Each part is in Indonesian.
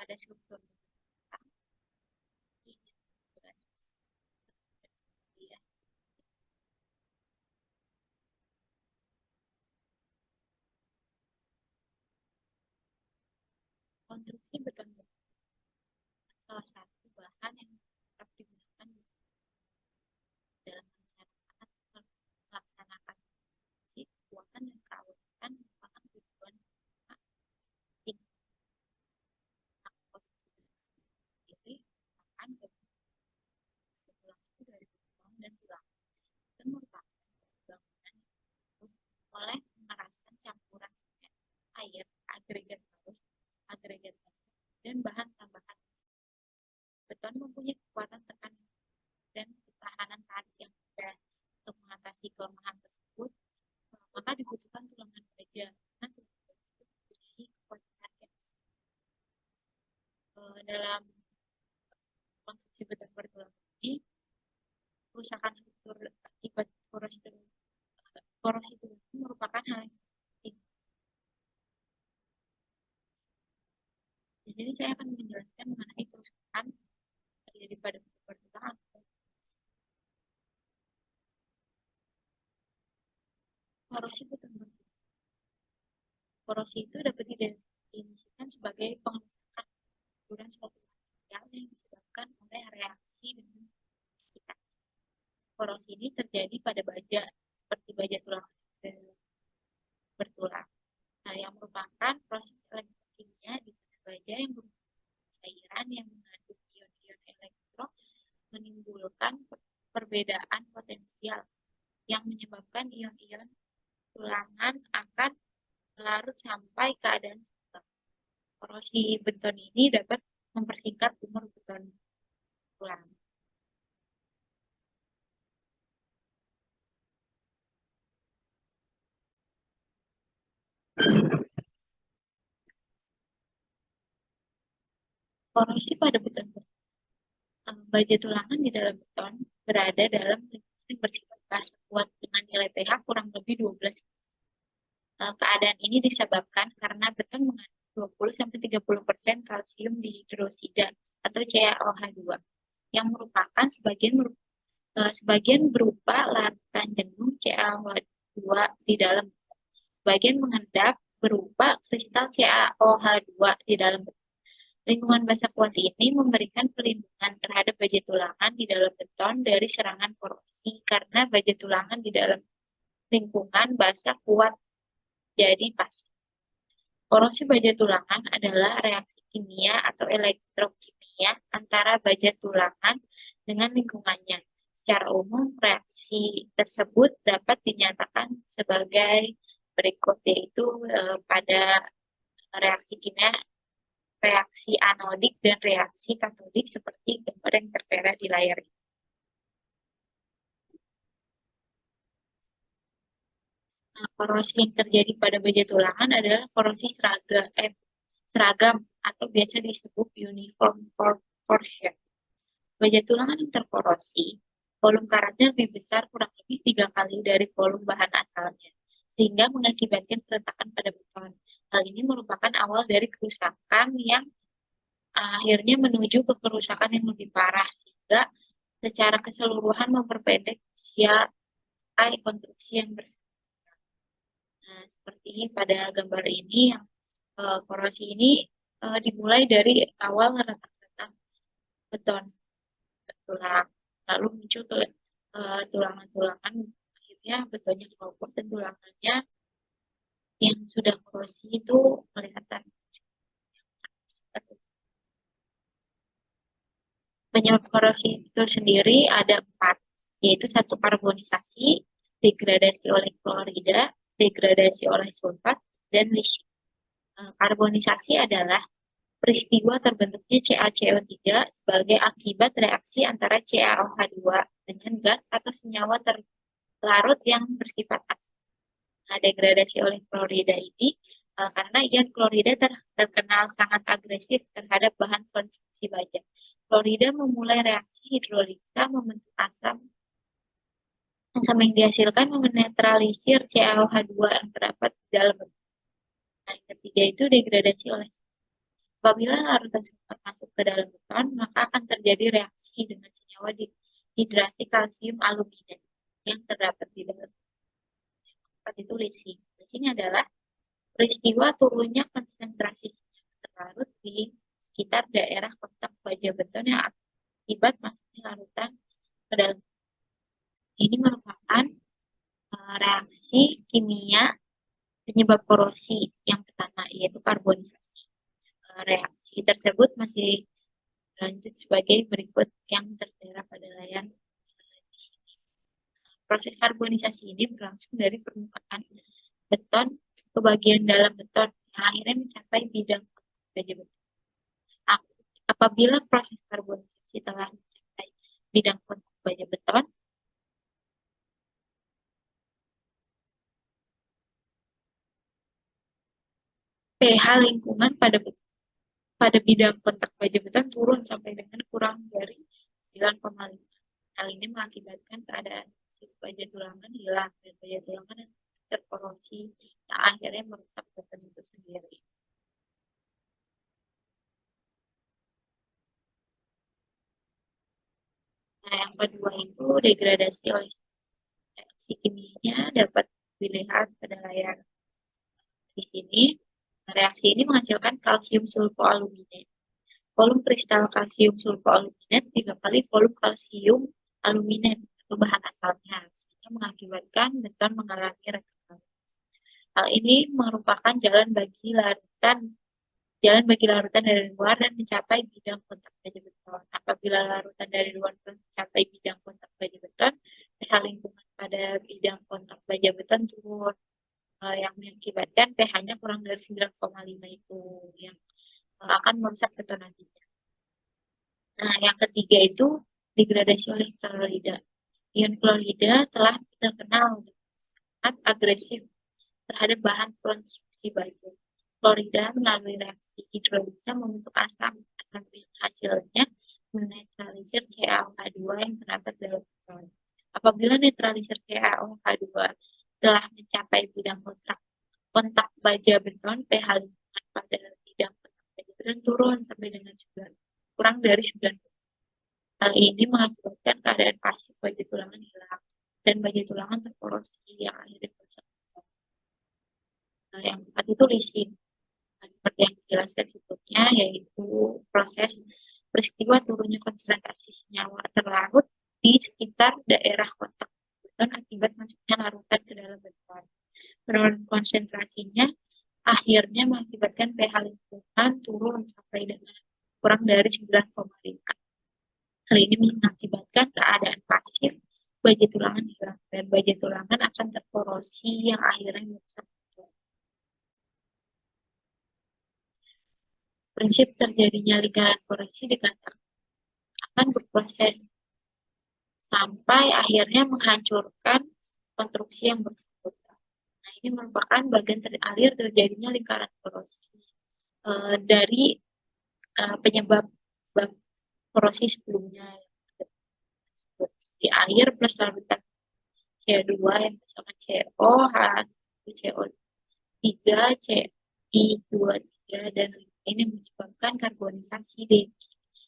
pada struktur konstruksi beton salah satu bahan yang kerap digunakan dalam melaksanakan kekuatan dan keawetan merupakan tujuan sendiri akan tulang itu dari beton dan tulang itu merupakan bangunan oleh mengeraskan campuran air, agregat halus, agregat dan bahan tambahan. Beton mempunyai kekuatan tekanan dan ketahanan saat yang rendah. Untuk mengatasi kelemahan tersebut, maka dibutuhkan tulangan baja. Karena tulangan baja itu mempunyai kekuatan yang dalam konstruksi beton bertulang ini, kerusakan struktur akibat korosi tulang merupakan hal yang penting. Jadi saya akan menjelaskan mengenai kerusakan terjadi pada beton bertulang. Korosi beton bertulang. Korosi itu dapat didefinisikan sebagai pengerusakan guguran suatu material yang disebabkan oleh reaksi dengan sekitar. Korosi ini terjadi pada baja seperti baja tulang bertulang, yang merupakan proses elektrokimia di pada baja yang berupa cairan yang mengandung ion-ion elektro menimbulkan perbedaan potensial yang menyebabkan ion-ion tulangan akan larut sampai keadaan stable. Korosi beton ini dapat mempersingkat umur beton tulang. Korosi pada beton baja tulangan di dalam beton berada dalam lingkungan yang bersifat basah kuat dengan nilai pH kurang lebih 12. Keadaan ini disebabkan karena beton mengandung 20-30% kalsium dihidrosida atau CaOH2 yang merupakan sebagian berupa larutan jenuh CaOH2 di dalam beton. Bagian mengendap berupa kristal CaOH2 di dalam beton. Lingkungan basah kuat ini memberikan perlindungan terhadap baja tulangan di dalam beton dari serangan korosi karena baja tulangan di dalam lingkungan basah kuat jadi pasif. Korosi baja tulangan adalah reaksi kimia atau elektrokimia antara baja tulangan dengan lingkungannya. Secara umum, reaksi tersebut dapat dinyatakan sebagai berikut, yaitu pada reaksi kimia, reaksi anodik dan reaksi katodik seperti gambar yang tertera di layar ini. Korosi yang terjadi pada baja tulangan adalah korosi seragam atau biasa disebut uniform corrosion. Baja tulangan yang terkorosi, volume karatnya lebih besar kurang lebih 3 kali dari volume bahan asalnya, sehingga mengakibatkan keretakan pada beton. Hal ini merupakan awal dari kerusakan yang akhirnya menuju ke kerusakan yang lebih parah, sehingga secara keseluruhan memperpendek usia konstruksi yang bersifat. Nah, seperti pada gambar ini, yang korosi ini dimulai dari awal retak-retak beton tulang, lalu muncul ke tulangan-tulangan, akhirnya betonnya kelompok dan tulangannya yang sudah korosi itu kelihatan. Penyebab korosi itu sendiri ada 4, yaitu 1 karbonisasi, degradasi oleh klorida, degradasi oleh sulfat, dan leaching. Karbonisasi adalah peristiwa terbentuknya CaCO3 sebagai akibat reaksi antara CaOH2 dengan gas atau senyawa terlarut yang bersifat asid. Nah, degradasi oleh klorida ini karena ion klorida terkenal sangat agresif terhadap bahan konstruksi baja. Klorida memulai reaksi hidrolisa membentuk asam. Asam yang dihasilkan menetralisir CaOH2 yang terdapat di dalam beton. Nah, yang ketiga itu degradasi oleh Apabila larutan sulfat masuk ke dalam beton, maka akan terjadi reaksi dengan senyawa hidrasi kalsium alumina yang terdapat di dalam beton. Itu leaching. Leaching adalah peristiwa turunnya konsentrasi senyawa terlarut di sekitar daerah kontak baja beton yang akibat masuknya larutan ke dalam. Ini merupakan reaksi kimia penyebab korosi yang pertama, yaitu karbonisasi. Reaksi tersebut masih lanjut sebagai berikut yang tertera pada layar di sini. Proses karbonisasi ini berlangsung dari permukaan beton ke bagian dalam beton yang akhirnya mencapai bidang baja beton. Apabila proses karbonisasi telah mencapai bidang kontak baja beton, pH lingkungan pada bidang kontak baja beton turun sampai dengan kurang dari 9,5. Hal ini mengakibatkan keadaan si baja tulangan hilang dan baja tulangan terkorosi yang akhirnya merusak beton itu sendiri. Nah, yang kedua itu degradasi oleh reaksi kimianya dapat dilihat pada layar di sini. Reaksi ini menghasilkan kalsium sulfoaluminat. Volume kristal kalsium sulfoaluminat 3 kali volume kalsium aluminat atau bahan asalnya, sehingga mengakibatkan beton mengalami retak. Hal ini merupakan jalan bagi larutan dari luar dan mencapai bidang kontak baja beton. Apabila larutan dari luar mencapai bidang kontak baja beton, pH lingkungan pada bidang kontak baja beton turun, yang mengakibatkan pH-nya kurang dari 9,5 itu, yang akan merusak beton nantinya. Nah, yang ketiga itu degradasi oleh klorida. Ion klorida telah terkenal sangat agresif terhadap bahan konstruksi baja. Klorida melalui reaksi hidrolisa membentuk asam. Asam yang hasilnya menetralisir CaOH2 yang terdapat dalam beton. Apabila netralisir CaOH2 telah mencapai bidang kontak baja beton, pH lingkungan pada bidang kontak baja beton turun sampai dengan kurang dari 9. Hal ini mengakibatkan keadaan pasif baja tulangan hilang dan baja tulangan terkorosi yang akhirnya merusak. Yang keempat itu leaching. Seperti yang dijelaskan sebelumnya, yaitu proses peristiwa turunnya konsentrasi senyawa terlarut di sekitar daerah kontak beton akibat masuknya larutan ke dalam beton. Penurunan konsentrasinya akhirnya mengakibatkan pH lingkungan turun sampai dengan kurang dari 9,5. Hal ini mengakibatkan keadaan pasif baja tulangan hilang dan baja tulangan akan terkorosi yang akhirnya merusak. Prinsip terjadinya lingkaran korosi dikatakan akan berproses sampai akhirnya menghancurkan konstruksi yang bersangkutan. Nah, ini merupakan bagian terakhir terjadinya lingkaran korosi dari penyebab korosi sebelumnya. Di air plus larutan CO2 yang misalkan CO, H1, CO3, CI23 dan ini menyebabkan karbonisasi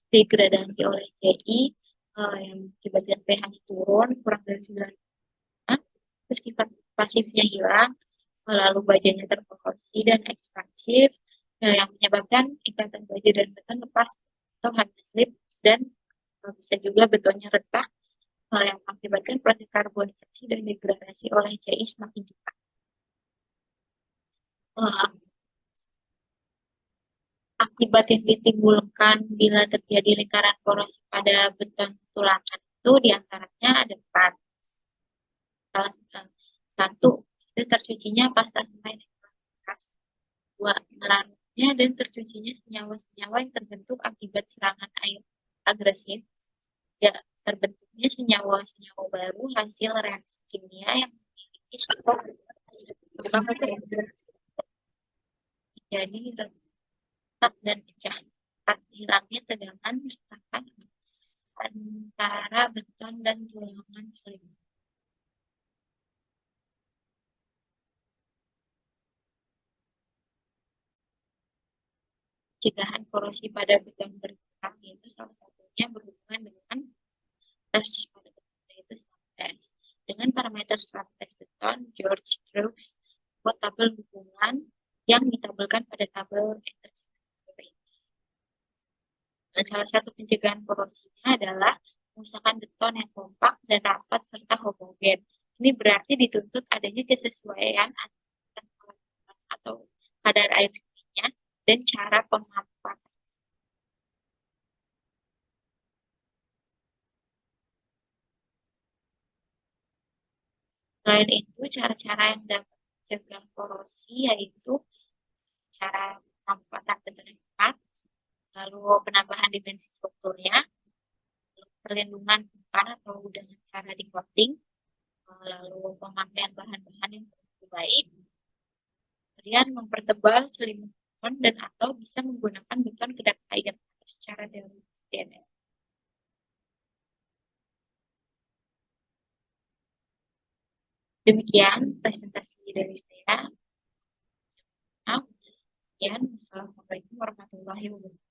degradasi oleh CI yang menyebabkan pH turun kurang dari 9, terus sifat pasifnya hilang, lalu bajanya terkorosi dan ekspansif yang menyebabkan ikatan baja dan beton lepas atau hanya slip dan bisa juga betonnya retak yang mengakibatkan proses karbonisasi dan degradasi oleh CI semakin cepat. Akibat yang ditimbulkan bila terjadi lingkaran korosi pada beton tulangan itu diantaranya ada 4. Salah satu itu tercucinya pasta semen yang bekas. 2. Melarutnya dan tercucinya senyawa-senyawa yang terbentuk akibat serangan air agresif. Ya, terbentuknya senyawa-senyawa baru hasil reaksi kimia yang memiliki sifat jadi retak dan pecah. Hilangnya tegangan antara beton dan tulangan slim. pencegahan korosi pada beton terbilang, yaitu salah satunya berhubungan dengan tes pada beton, yaitu slab test. Dengan parameter slab test beton, George Drugs membuat tabel hubungan yang ditabelkan pada tabel interseksi. Dan salah satu pencegahan korosinya adalah mengusahakan beton yang kompak dan rapat serta homogen. Ini berarti dituntut adanya kesesuaian atau kadar air seninya dan cara pemapasan. Selain itu, cara-cara yang dapat mencegah korosi yaitu cara pemapasan beton yang tepat, lalu penambahan dimensi strukturnya, perlindungan bukan atau dengan cara di coating, lalu pemakaian bahan-bahan yang lebih baik, kemudian mempertebal selimut beton dan atau bisa menggunakan beton kedap air secara DNF. Demikian presentasi dari saya. Sekian, wassalamualaikum warahmatullahi wabarakatuh.